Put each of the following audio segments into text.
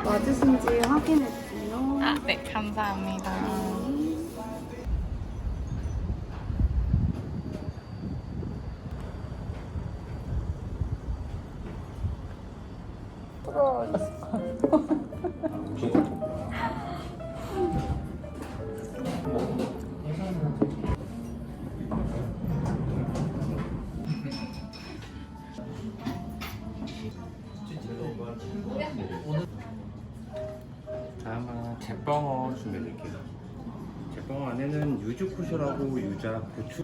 맞으신지 확인해주세요. 아, 네, 감사합니다. 다음은 제빵어 준비해드릴게요. 제빵어 안에는 유즈쿠쇼라고 유자, 고추.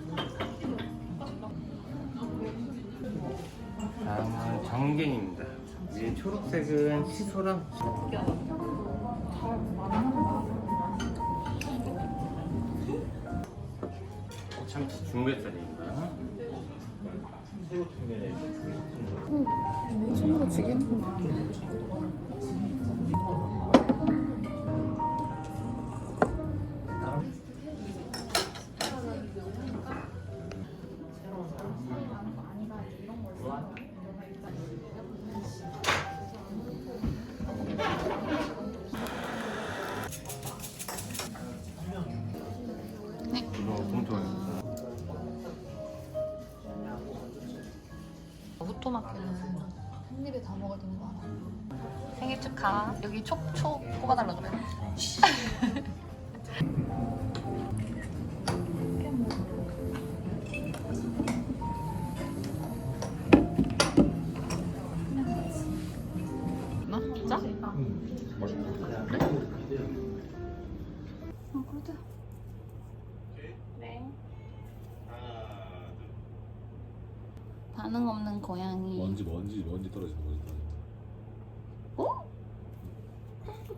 다음은 정갱입니다. 위에 초록색은 시소랑 참치 중뱃살입니다. 새우 친구가 지금 이거 봉투입니다. 후토마키는 한 입에 다 먹어야 되는 거 알아? 생일 축하. 여기 촉촉 뽑아달라고 그래. 나? 진짜? 그래? 네. 반응 없는 고양이. 먼지 떨어져. 어?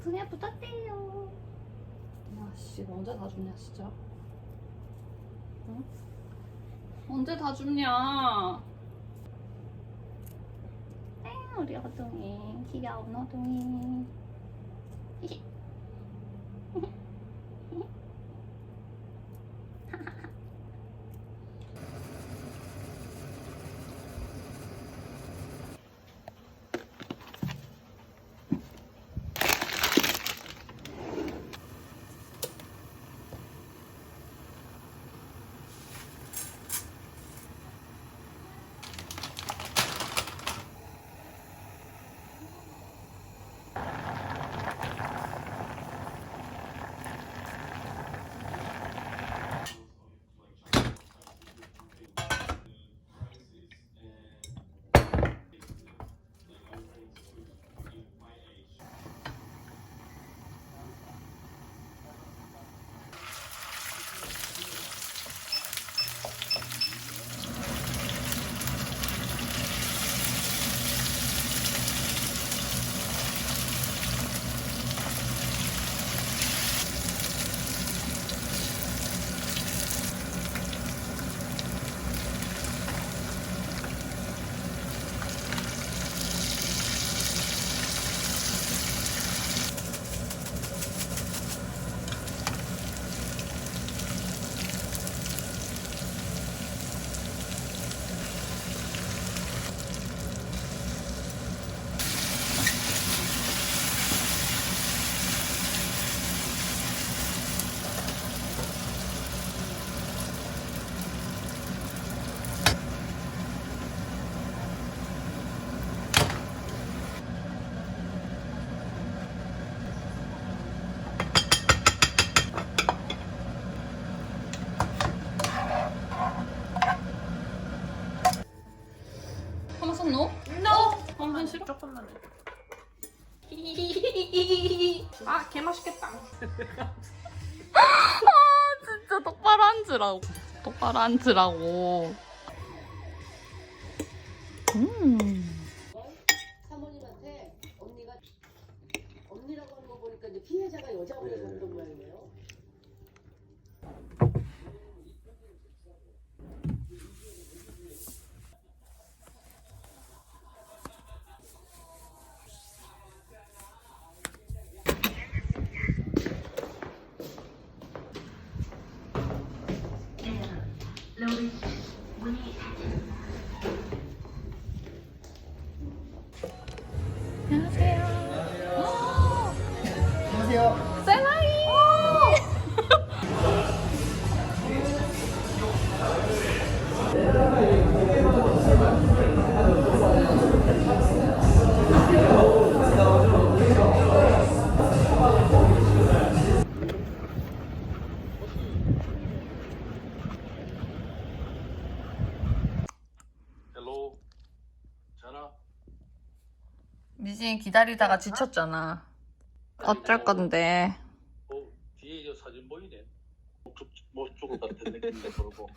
그냥 부탁해요. 야씨 언제 다 줍냐 진짜? 응? 언제 다 줍냐? 우리 어둥이 귀여운 어둥이. 한번 넣어? 한번 싫어? 조금만. 아 개맛있겠다. 진짜 똑바로 앉으라고. 똑바로 앉으라고. 사모님한테 언니라고 하는 거 보니까 이제 피해자가 여자분이 그런 모양이에요. 안녕하세요. 안녕하세요. 셀라이. 헬로 전화. 미진 기다리다가 지쳤잖아. 어쩔 건데. 뒤에 저 사진 보이네. 목줄 같은 느낌도 들고.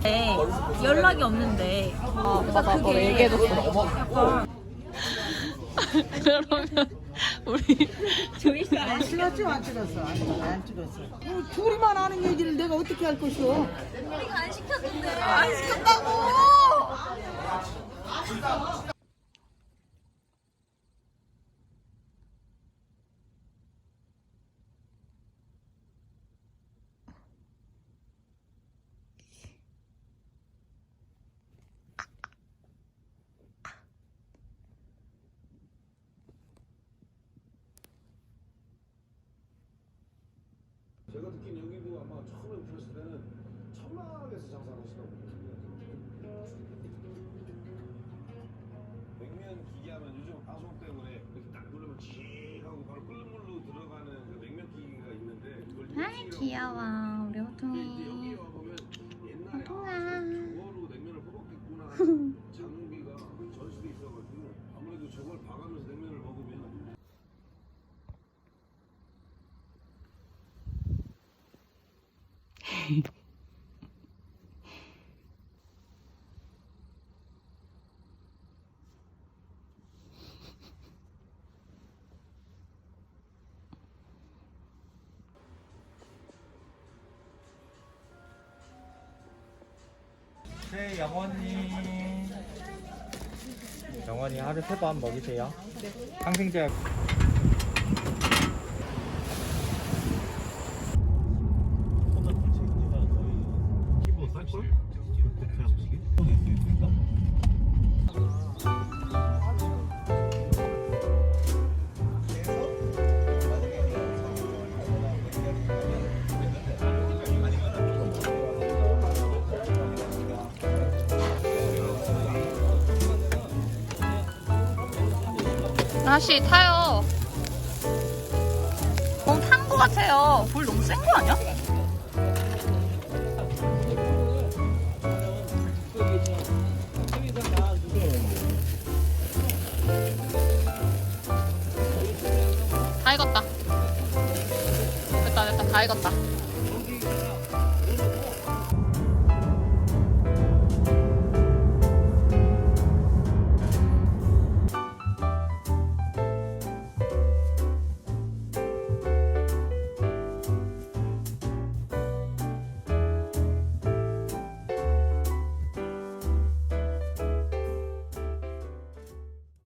네, 연락이 없는데. 아, 맞아. 너 얘기해줬어. 그러면 우리 조이가 안 찍었죠? 안 찍었어. 안 찍었어. 둘이만 하는 얘기를 내가 어떻게 할 것이오? 안 시켰는데. 안 시켰다고! 제가 듣긴 여기도 아마 처음에 오셨을 때는 천막에서 장사를 하시다고 냉면 기계 하면 요즘 방송 때문에 이렇게 딱 누르면 지 하고 바로 끓는 물로 들어가는 그 냉면 기계가 있는데 그걸 아이 귀여워 우리 근데 이제 여기 호통이. 와보면 옛날에 호통아. 저거로 냉면을 뽑았겠구나 하는 장비가 전시돼 있어가지고 아무래도 저걸 봐가면서 냉면을 먹으면 네, 영원히 하루 3번 먹이세요. 항생제약. 다시 타요. 너무 탄 거 같아요. 불 너무 센 거 아니야? 다 익었다. 됐다, 다 익었다.